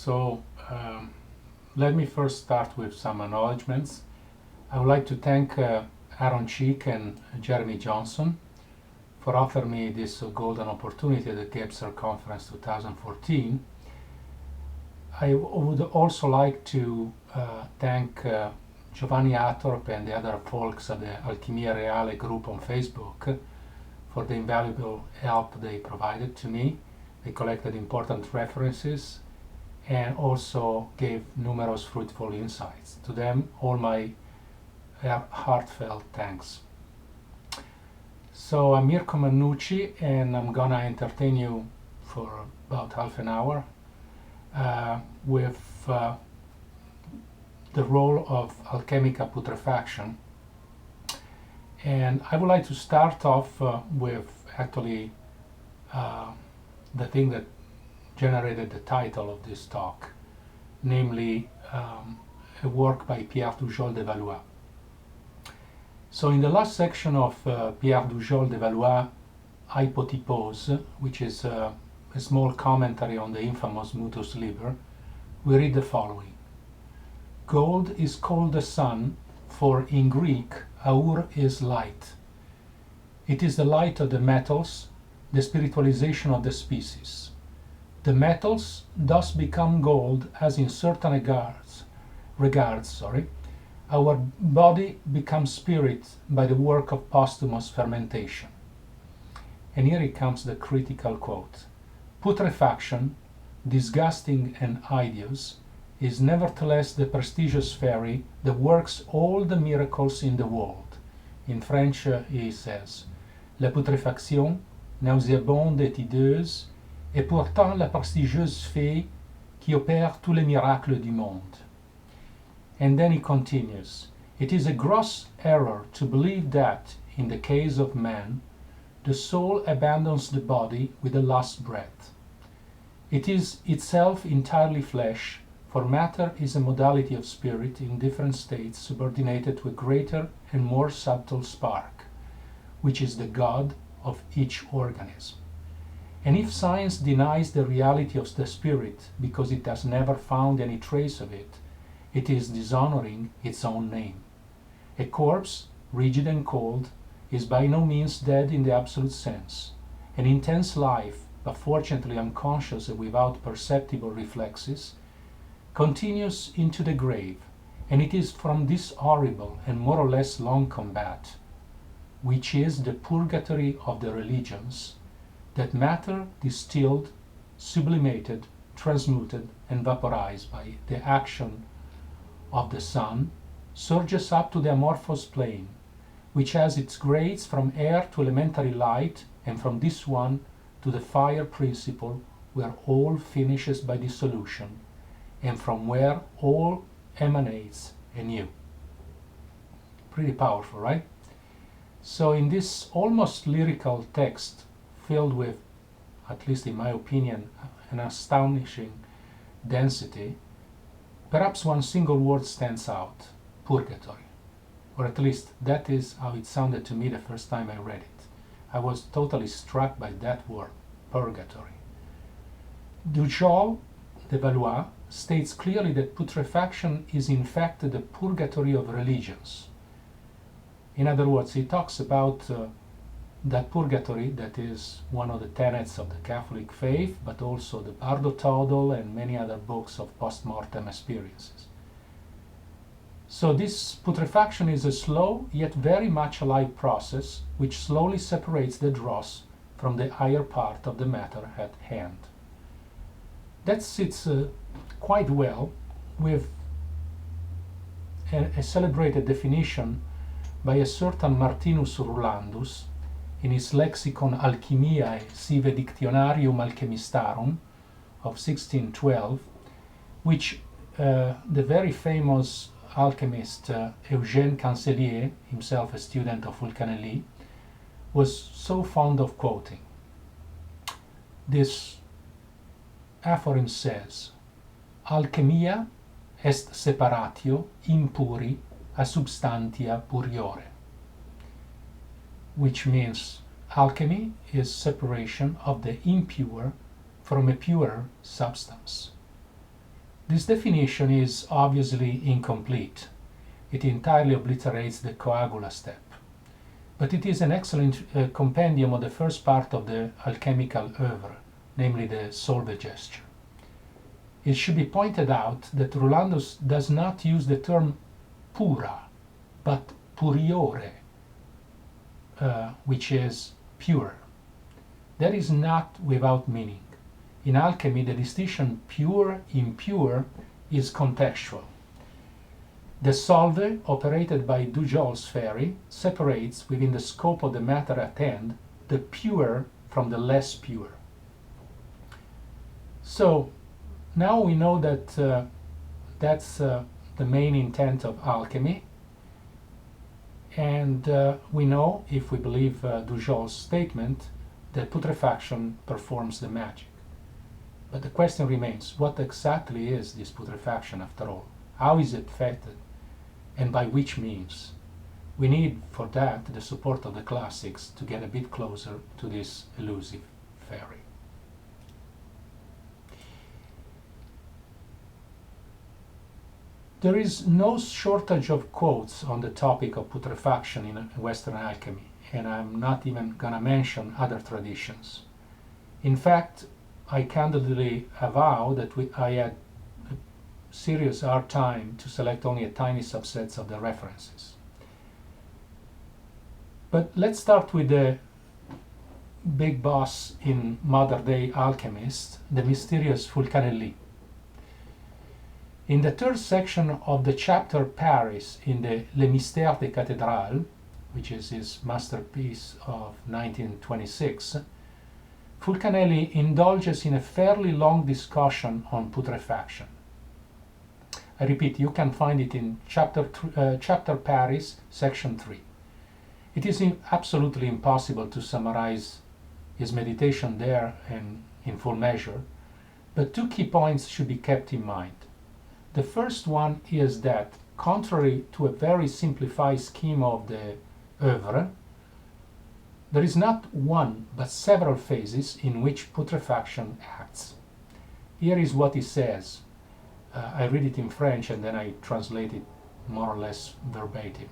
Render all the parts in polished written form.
So let me first start with some acknowledgements. I would like to thank Aaron Cheek and Jeremy Johnson for offering me this golden opportunity at the Gebser Conference 2014. I would also like to thank Giovanni Atorp and the other folks at the Alchimia Reale group on Facebook for the invaluable help they provided to me. They collected important references and also gave numerous fruitful insights. To them, all my heartfelt thanks. So I'm Mirko Mannucci, and I'm gonna entertain you for about half an hour with the role of alchemical putrefaction. And I would like to start off with actually the thing that generated the title of this talk, namely a work by Pierre Dujol de Valois. So in the last section of Pierre Dujol de Valois' Hypotypose, which is a small commentary on the infamous Mutus Liber, we read the following. Gold is called the sun, for in Greek, aur is light. It is the light of the metals, the spiritualization of the species. The metals thus become gold as in certain regards, our body becomes spirit by the work of posthumous fermentation. And here comes the critical quote. Putrefaction, disgusting and hideous, is nevertheless the prestigious fairy that works all the miracles in the world. In French he says, La putréfaction, nauséabonde et hideuse, est pourtant la prestigieuse fée qui opère tous les miracles du monde. And then he continues, it is a gross error to believe that, in the case of man, the soul abandons the body with the last breath. It is itself entirely flesh, for matter is a modality of spirit in different states subordinated to a greater and more subtle spark, which is the God of each organism. And if science denies the reality of the spirit because it has never found any trace of it, it is dishonoring its own name. A corpse, rigid and cold, is by no means dead in the absolute sense. An intense life, but fortunately unconscious and without perceptible reflexes, continues into the grave, and it is from this horrible and more or less long combat, which is the purgatory of the religions, that matter distilled, sublimated, transmuted, and vaporized by the action of the sun surges up to the amorphous plane, which has its grades from air to elementary light, and from this one to the fire principle, where all finishes by dissolution, and from where all emanates anew. Pretty powerful, right? So in this almost lyrical text, filled with, at least in my opinion, an astonishing density, perhaps one single word stands out, purgatory. Or at least that is how it sounded to me the first time I read it. I was totally struck by that word, purgatory. Dujol de Valois states clearly that putrefaction is in fact the purgatory of religions. In other words, he talks about that purgatory that is one of the tenets of the Catholic faith, but also the Bardo Todol and many other books of post-mortem experiences. So this putrefaction is a slow yet very much alive process which slowly separates the dross from the higher part of the matter at hand. That sits quite well with a celebrated definition by a certain Martinus Rulandus in his Lexicon Alchimiae sive Dictionarium Alchemistarum of 1612, which the very famous alchemist Eugène Cancelier, himself a student of Fulcanelli, was so fond of quoting. This aphorism says, Alchemia est separatio impuri a substantia puriore, which means alchemy is separation of the impure from a purer substance. This definition is obviously incomplete. It entirely obliterates the coagula step. But it is an excellent compendium of the first part of the alchemical oeuvre, namely the solve gesture. It should be pointed out that Rulandus does not use the term pura, but puriore, which is pure. That is not without meaning. In alchemy, the distinction pure-impure is contextual. The solve, operated by Dujol's theory, separates within the scope of the matter at hand the pure from the less pure. So now we know that that's the main intent of alchemy, and we know, if we believe Dujol's statement, that putrefaction performs the magic. But the question remains, what exactly is this putrefaction after all? How is it effected? And by which means? We need for that the support of the classics to get a bit closer to this elusive theory. There is no shortage of quotes on the topic of putrefaction in Western alchemy, and I'm not even going to mention other traditions. In fact, I candidly avow that I had serious hard time to select only a tiny subset of the references. But let's start with the big boss in modern-day alchemists, the mysterious Fulcanelli. In the third section of the chapter Paris in the Les Mystères des Cathédrales, which is his masterpiece of 1926, Fulcanelli indulges in a fairly long discussion on putrefaction. I repeat, you can find it in chapter Paris, section 3. It is absolutely impossible to summarize his meditation there in full measure, but two key points should be kept in mind. The first one is that, contrary to a very simplified scheme of the oeuvre, there is not one but several phases in which putrefaction acts. Here is what he says. I read it in French and then I translate it more or less verbatim.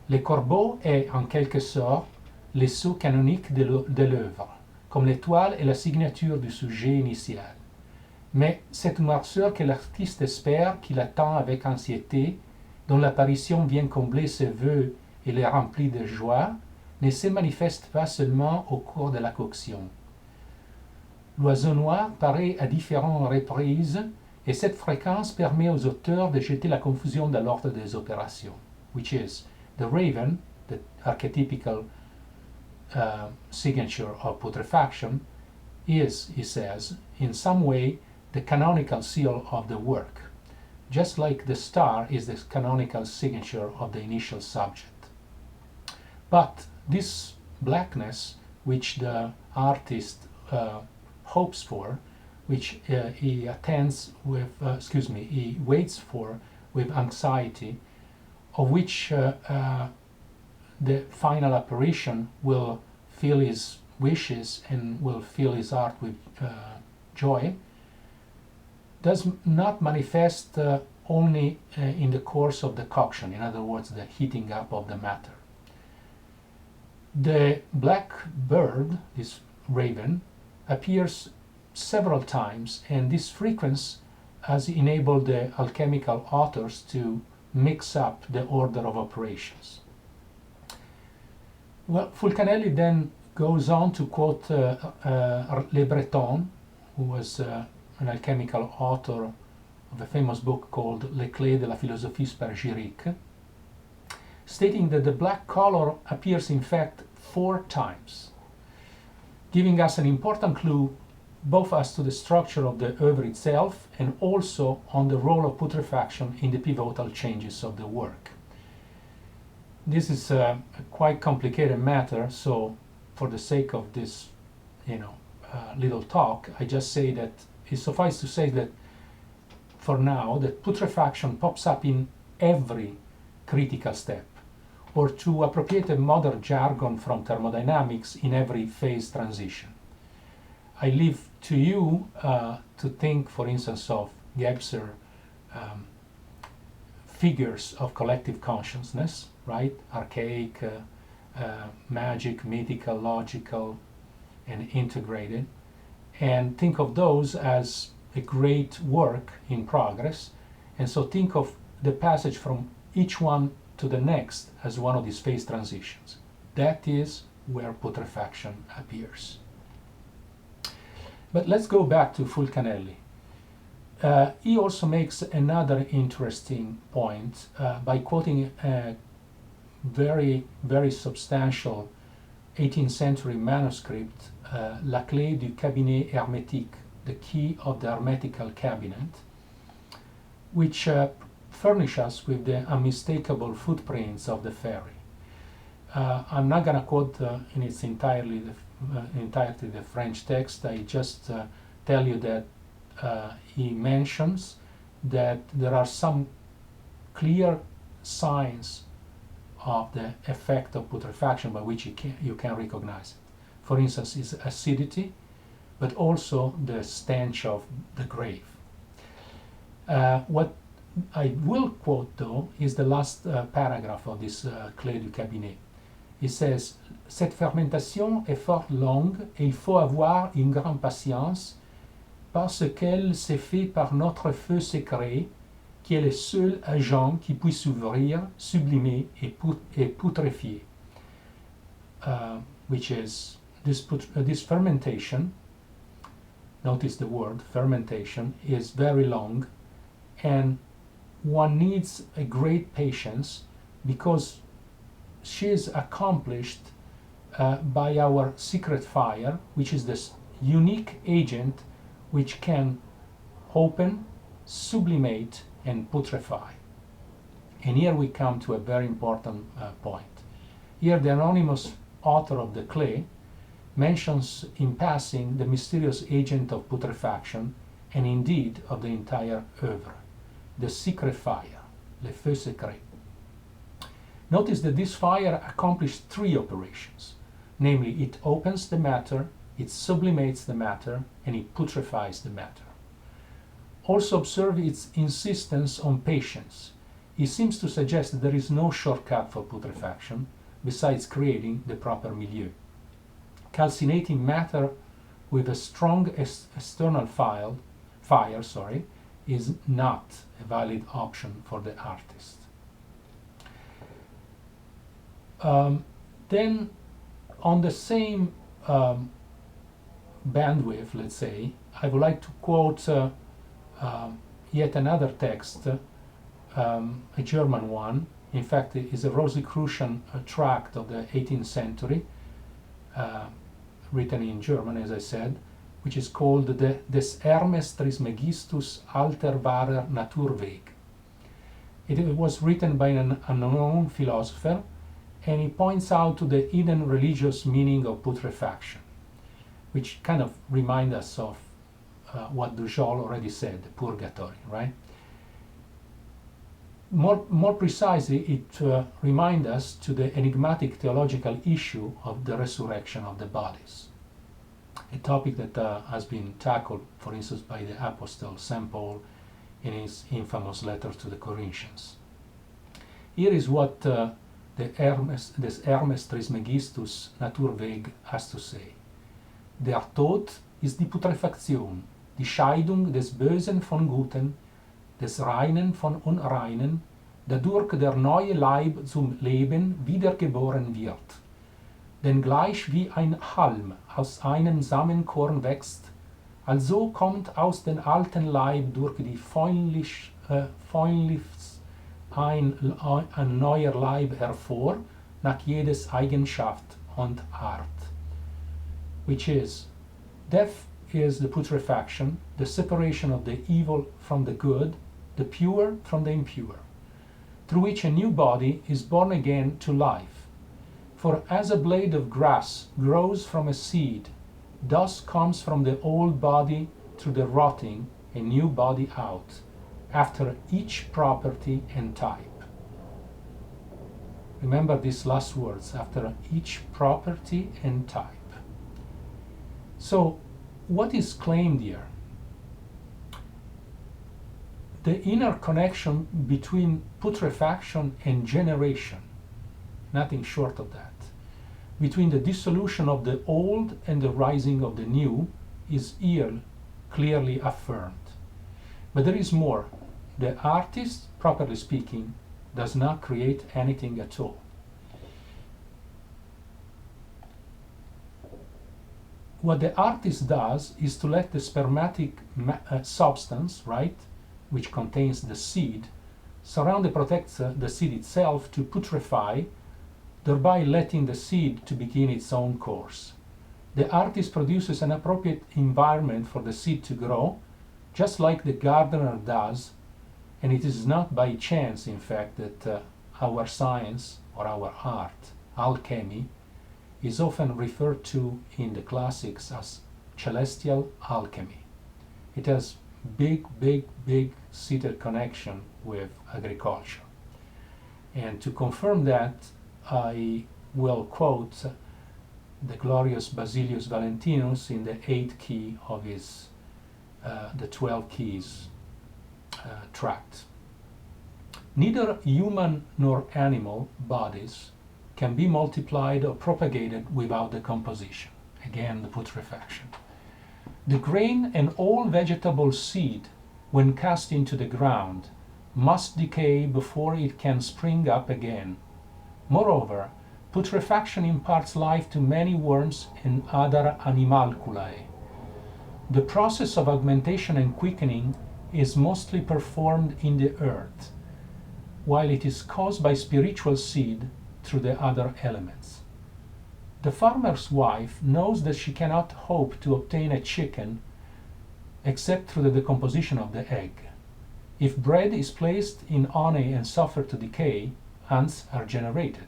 Le corbeau est en quelque sorte l'essai canonique de l'œuvre, comme l'étoile est la signature du sujet initial. Mais cette noirceur que l'artiste espère, qu'il attend avec anxiété, dont l'apparition vient combler ses vœux et les remplit de joie, ne se manifeste pas seulement au cours de la coction. L'oiseau noir paraît à différentes reprises, et cette fréquence permet aux auteurs de jeter la confusion dans l'ordre des opérations, which is the raven, the archetypical signature of putrefaction, is, he says, in some way the canonical seal of the work, just like the star is the canonical signature of the initial subject. But this blackness, which the artist hopes for, which he attends with, he waits for with anxiety, of which the final apparition will fill his wishes and will fill his heart with joy, does not manifest only in the course of decoction, in other words, the heating up of the matter. The black bird, this raven, appears several times, and this frequency has enabled the alchemical authors to mix up the order of operations. Well, Fulcanelli then goes on to quote Le Breton, who was an alchemical author of a famous book called Les Clés de la Philosophie Spargirique, stating that the black color appears in fact 4 times, giving us an important clue both as to the structure of the oeuvre itself and also on the role of putrefaction in the pivotal changes of the work. This is a quite complicated matter, so for the sake of this little talk, I just say that it suffices to say that for now that putrefaction pops up in every critical step, or to appropriate a modern jargon from thermodynamics, in every phase transition. I leave to you to think, for instance, of Gebser um, figures of collective consciousness, right? Archaic, magic, mythical, logical, and integrated. And think of those as a great work in progress. And so think of the passage from each one to the next as one of these phase transitions. That is where putrefaction appears. But let's go back to Fulcanelli. He also makes another interesting point by quoting a very, very substantial 18th century manuscript, La Clé du Cabinet Hermétique, the key of the hermetical cabinet, which furnish us with the unmistakable footprints of the fairy. I'm not going to quote in its entirety the French text. I just tell you that he mentions that there are some clear signs of the effect of putrefaction by which you can recognize it. For instance, is acidity, but also the stench of the grave. What I will quote, though, is the last paragraph of this Clé du Cabinet. Il says, cette fermentation est fort longue et il faut avoir une grande patience parce qu'elle s'est faite par notre feu secret, qui est le seul agent qui puisse ouvrir, sublimer et putréfier. Which is this fermentation, notice the word fermentation, is very long, and one needs a great patience because she is accomplished by our secret fire, which is this unique agent which can open, sublimate, and putrefy. And here we come to a very important point. Here the anonymous author of the Clé mentions in passing the mysterious agent of putrefaction and indeed of the entire oeuvre, the secret fire, le feu secret. Notice that this fire accomplished three operations, namely it opens the matter, it sublimates the matter, and it putrefies the matter. Also observe its insistence on patience. It seems to suggest that there is no shortcut for putrefaction besides creating the proper milieu. Calcinating matter with a strong external fire is not a valid option for the artist. Then on the same bandwidth, let's say, I would like to quote yet another text, a German one. In fact, it is a Rosicrucian tract of the 18th century, written in German, as I said, which is called Des Hermes Trismegistus Alter Wahrer Naturweg. It was written by an unknown philosopher, and he points out to the hidden religious meaning of putrefaction, which kind of reminds us of what Dujol already said, the purgatory, right? More precisely, it reminds us to the enigmatic theological issue of the resurrection of the bodies, a topic that has been tackled, for instance, by the Apostle St. Paul in his infamous letter to the Corinthians. Here is what des Hermes Trismegistus Naturweg has to say. Der Tod ist die Putrefaktion, die Scheidung des Bösen von Guten, des Reinen von Unreinen, dadurch der neue Leib zum Leben wiedergeboren wird. Denn gleich wie ein Halm aus einem Samenkorn wächst, also kommt aus dem alten Leib durch die Fäulnis ein neuer Leib hervor, nach jedes Eigenschaft und Art. Which is, death is the putrefaction, the separation of the evil from the good, the pure from the impure, through which a new body is born again to life. For as a blade of grass grows from a seed, thus comes from the old body through the rotting a new body out, after each property and type. Remember these last words, after each property and type. So, what is claimed here? the inner connection between putrefaction and generation, nothing short of that, between the dissolution of the old and the rising of the new, is here clearly affirmed. But there is more. The artist, properly speaking, does not create anything at all. What the artist does is to let the spermatic substance, right, which contains the seed, surround and protects the seed itself to putrefy, thereby letting the seed to begin its own course. The artist produces an appropriate environment for the seed to grow, just like the gardener does, and it is not by chance, in fact, that our science or our art, alchemy, is often referred to in the classics as celestial alchemy. It has big seated connection with agriculture. And to confirm that, I will quote the glorious Basilius Valentinus in the 8th key of his the 12 keys tract. Neither human nor animal bodies can be multiplied or propagated without decomposition. Again, the putrefaction. The grain and all vegetable seed, when cast into the ground, must decay before it can spring up again. Moreover, putrefaction imparts life to many worms and other animalculae. The process of augmentation and quickening is mostly performed in the earth, while it is caused by spiritual seed through the other elements. The farmer's wife knows that she cannot hope to obtain a chicken except through the decomposition of the egg. If bread is placed in honey and suffered to decay, ants are generated.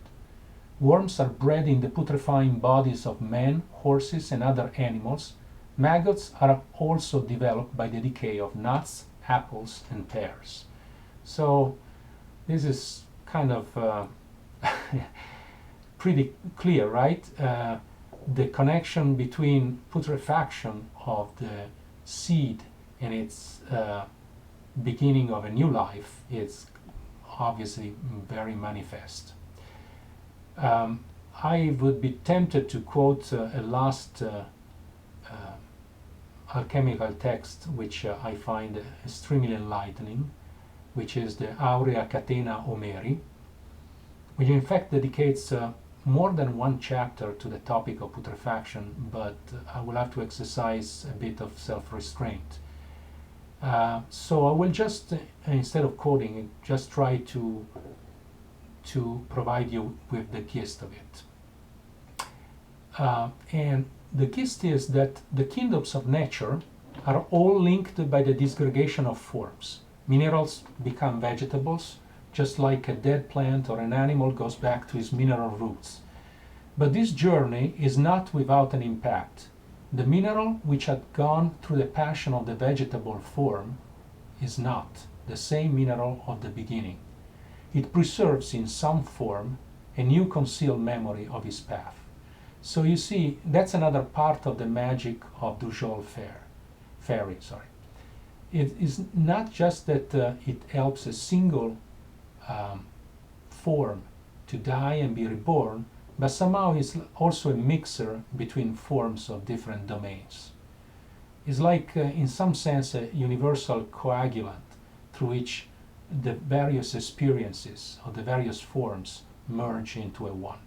Worms are bred in the putrefying bodies of men, horses, and other animals. Maggots are also developed by the decay of nuts, apples, and pears. So this is kind of pretty clear, right? The connection between putrefaction of the seed and its beginning of a new life is obviously very manifest. I would be tempted to quote a last alchemical text which I find extremely enlightening, which is the Aurea Catena Homeri, which in fact dedicates more than one chapter to the topic of putrefaction, but I will have to exercise a bit of self-restraint. So I will just, instead of quoting it, just try to provide you with the gist of it. And the gist is that the kingdoms of nature are all linked by the disgregation of forms. Minerals become vegetables, just like a dead plant or an animal goes back to its mineral roots. But this journey is not without an impact. The mineral which had gone through the passion of the vegetable form is not the same mineral of the beginning. It preserves in some form a new concealed memory of its path. So you see, that's another part of the magic of Dujol fairy. It is not just that it helps a single form to die and be reborn, but somehow it's also a mixer between forms of different domains. It's like, in some sense, a universal coagulant through which the various experiences of the various forms merge into a one.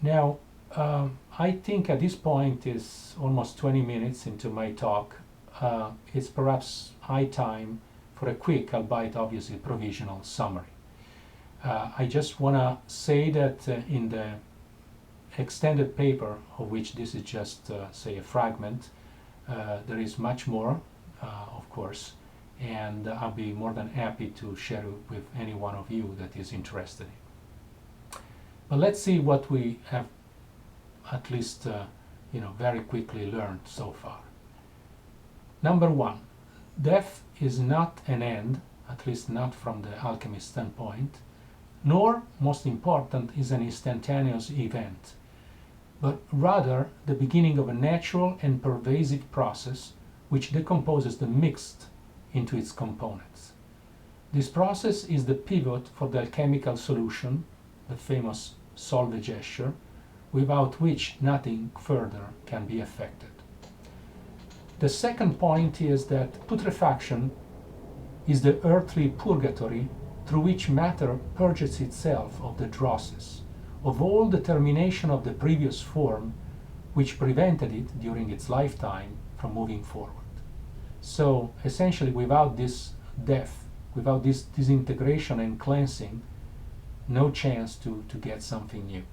Now, I think at this point is almost 20 minutes into my talk. It's perhaps high time for a quick, albeit obviously provisional, summary. I just want to say that in the extended paper, of which this is just, say, a fragment, there is much more, of course, and I'll be more than happy to share it with any one of you that is interested in. But let's see what we have at least very quickly learned so far. Number one, death is not an end, at least not from the alchemist standpoint, nor, most important, is an instantaneous event, but rather the beginning of a natural and pervasive process which decomposes the mixed into its components. This process is the pivot for the alchemical solution, the famous Solvay gesture, without which nothing further can be effected. The second point is that putrefaction is the earthly purgatory through which matter purges itself of the dross, of all the termination of the previous form which prevented it during its lifetime from moving forward. So essentially, without this death, without this disintegration and cleansing, no chance to get something new.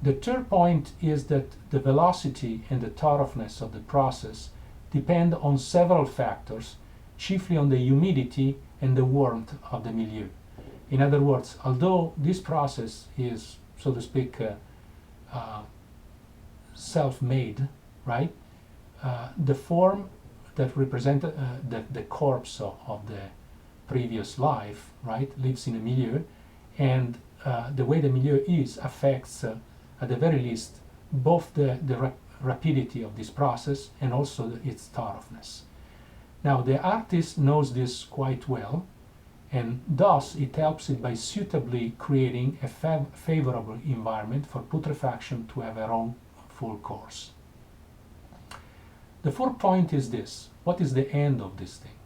The third point is that the velocity and the thoroughness of the process depend on several factors, chiefly on the humidity and the warmth of the milieu. In other words, although this process is, so to speak, self-made, right? The form that represents the corpse of the previous life, right, lives in a milieu, and the way the milieu is affects, at the very least, both the rapidity of this process and also its thoroughness. Now, the artist knows this quite well, and thus it helps it by suitably creating a favorable environment for putrefaction to have her own full course. The fourth point is this: what is the end of this thing?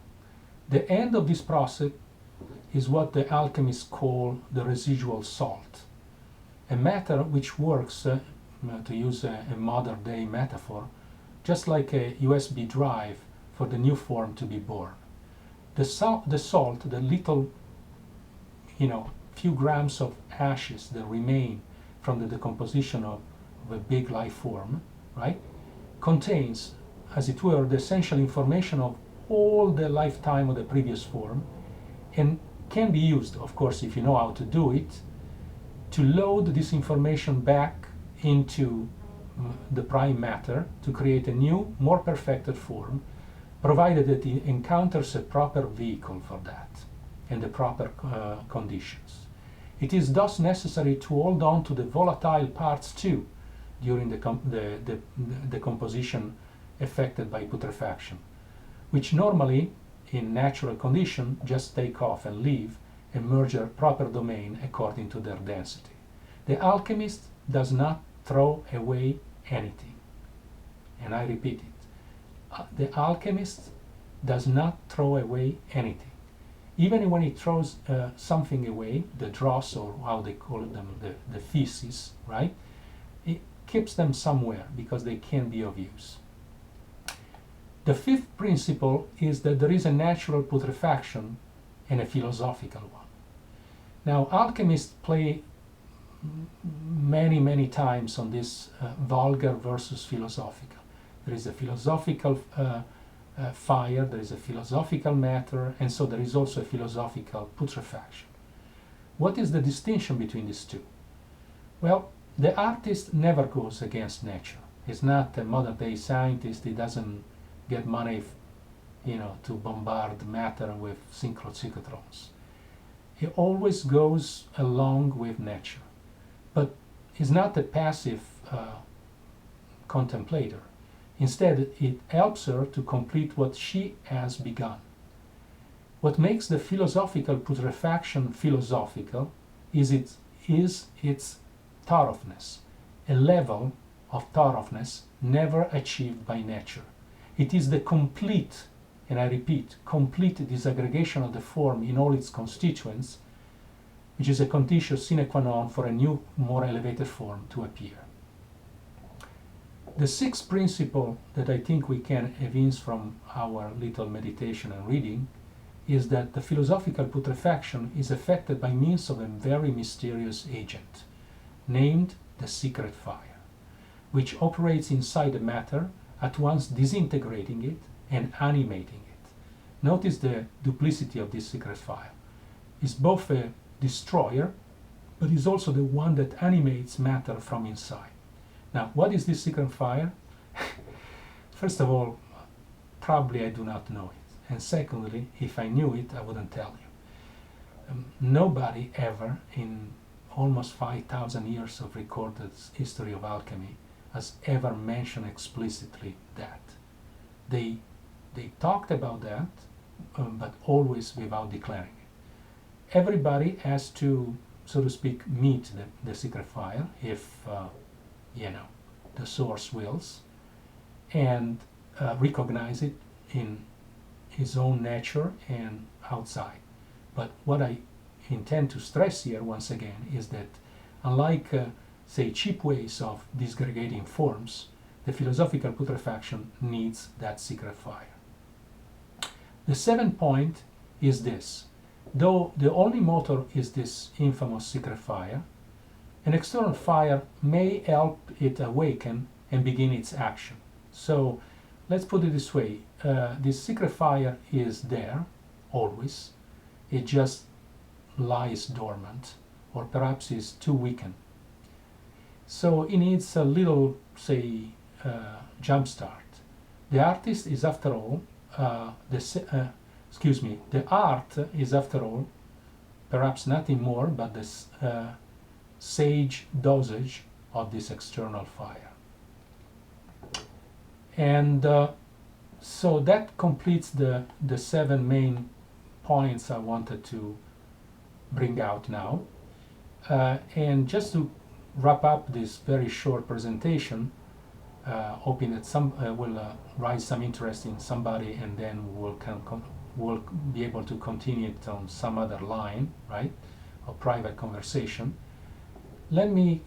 The end of this process is what the alchemists call the residual salt, a matter which works, to use a modern day metaphor, just like a USB drive for the new form to be born. The salt, the little, few grams of ashes that remain from the decomposition of a big life form, right, contains, as it were, the essential information of all the lifetime of the previous form, and can be used, of course, if you know how to do it, to load this information back into the prime matter to create a new, more perfected form, provided that it encounters a proper vehicle for that and the proper conditions. It is thus necessary to hold on to the volatile parts too during the composition affected by putrefaction, which normally, in natural condition, just take off and leave and merge their proper domain according to their density. The alchemist does not throw away anything. And I repeat it. The alchemist does not throw away anything. Even when he throws something away, the dross, or how they call them, the feces, right? It keeps them somewhere because they can be of use. The fifth principle is that there is a natural putrefaction and a philosophical one. Now, alchemists play many times on this vulgar versus philosophical. There is a philosophical fire, there is a philosophical matter, and so there is also a philosophical putrefaction. What is the distinction between these two? Well, the artist never goes against nature. He's not a modern-day scientist. He doesn't get money, to bombard matter with synchrocyclotrons. He always goes along with nature, but he's not a passive contemplator. Instead, it helps her to complete what she has begun. What makes the philosophical putrefaction philosophical is its thoroughness, a level of thoroughness never achieved by nature. It is the complete, and I repeat, complete disaggregation of the form in all its constituents, which is a condition sine qua non for a new, more elevated form to appear. The sixth principle that I think we can evince from our little meditation and reading is that the philosophical putrefaction is effected by means of a very mysterious agent, named the secret fire, which operates inside the matter, at once disintegrating it and animating it. Notice the duplicity of this secret fire. It's both a destroyer, but is also the one that animates matter from inside. Now, what is this secret fire? First of all, probably I do not know it. And secondly, if I knew it, I wouldn't tell you. Nobody ever, in almost 5,000 years of recorded history of alchemy, has ever mentioned explicitly that. They talked about that, but always without declaring it. Everybody has to, so to speak, meet the secret file if the source wills, and recognize it in his own nature and outside. But what I intend to stress here once again is that unlike say cheap ways of disgregating forms, the philosophical putrefaction needs that secret fire. The 7th point is this: though the only motor is this infamous secret fire, an external fire may help it awaken and begin its action. So let's put it this way: this secret fire is there always, it just lies dormant, or perhaps is too weakened. So it needs a little, say, jump start. The artist is, after all, the art is, after all, perhaps nothing more but this sage dosage of this external fire. And so that completes the 7 main points I wanted to bring out now. And just to wrap up this very short presentation, hoping that some will raise some interest in somebody, and then we'll be able to continue it on some other line, right, of private conversation. Let me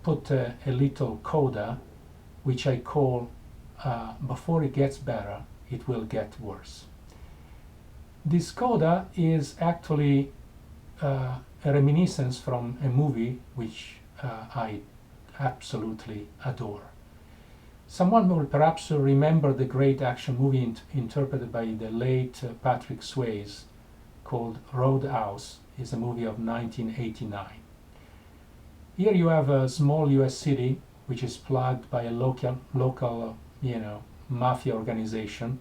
put a little coda, which I call before it gets better, it will get worse. This coda is actually a reminiscence from a movie which I absolutely adore. Someone will perhaps remember the great action movie interpreted by the late Patrick Swayze called Roadhouse. It's a movie of 1989. Here you have a small US city which is plagued by a local mafia organization,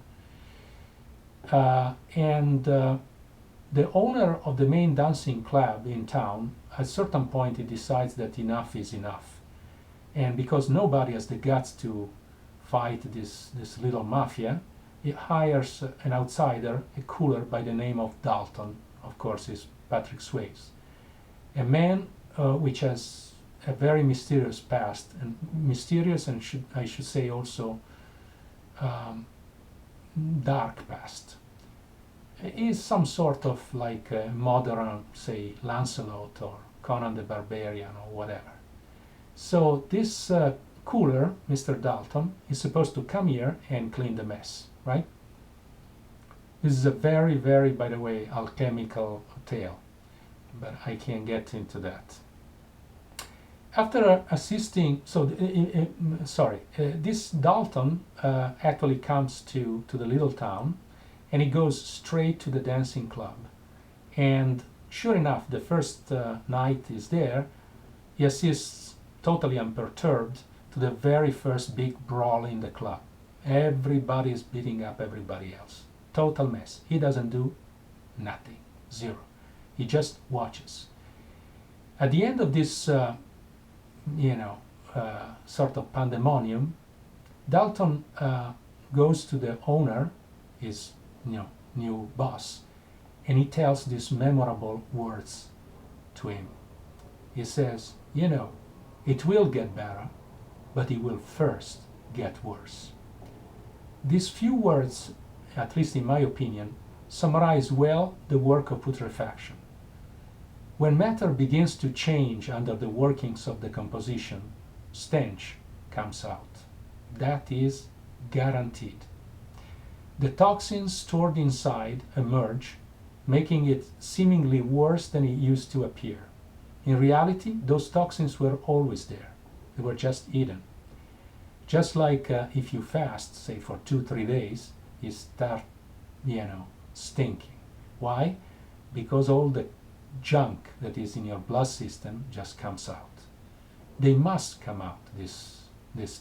and the owner of the main dancing club in town, at a certain point, he decides that enough is enough. And because nobody has the guts to fight this little mafia, he hires an outsider, a cooler by the name of Dalton. Of course, is Patrick Swayze, a man which has a very mysterious past, and mysterious, and I should say also dark past. Is some sort of like a modern, say, Lancelot or Conan the Barbarian or whatever. So this cooler, Mr. Dalton, is supposed to come here and clean the mess, right? This is a very, very, by the way, alchemical tale, but I can't get into that. After assisting, this Dalton actually comes to the little town, and he goes straight to the dancing club. And sure enough, the first night he's there, he assists totally unperturbed to the very first big brawl in the club. Everybody is beating up everybody else. Total mess. He doesn't do nothing. Zero. He just watches. At the end of this sort of pandemonium, Dalton goes to the owner, his new boss, and he tells these memorable words to him. He says, it will get better, but it will first get worse. These few words, at least in my opinion, summarize well the work of putrefaction. When matter begins to change under the workings of decomposition, stench comes out. That is guaranteed. The toxins stored inside emerge, making it seemingly worse than it used to appear. In reality, those toxins were always there. They were just hidden. Just like if you fast, say for 2-3 days, you start, stinking. Why? Because all the junk that is in your blood system just comes out. They must come out, these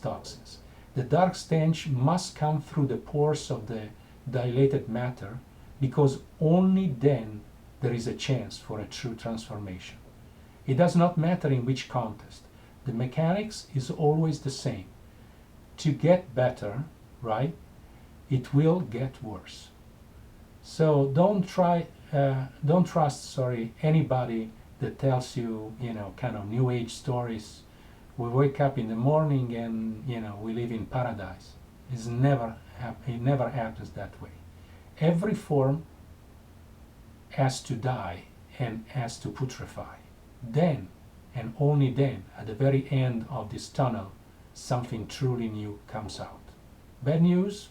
toxins. The dark stench must come through the pores of the dilated matter, because only then there is a chance for a true transformation. It does not matter in which context. The mechanics is always the same. To get better, right, it will get worse. So don't trust, anybody that tells you, kind of new age stories. We wake up in the morning and, we live in paradise. It never happens that way. Every form has to die and has to putrefy. Then, and only then, at the very end of this tunnel, something truly new comes out. Bad news?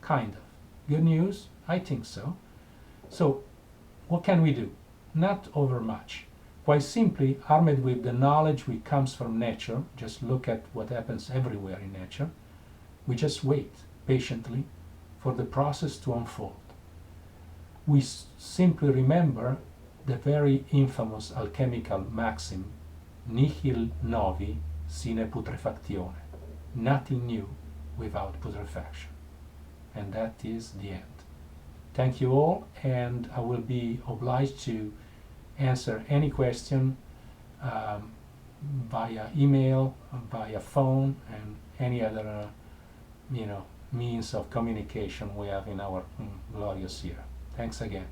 Kind of. Good news? I think so. So, what can we do? Not overmuch. Quite simply, armed with the knowledge which comes from nature, just look at what happens everywhere in nature, we just wait patiently for the process to unfold. We simply remember the very infamous alchemical maxim, nihil novi sine putrefactione. Nothing new without putrefaction. And that is the end. Thank you all, and I will be obliged to answer any question via email, via phone, and any other means of communication we have in our glorious year. Thanks again.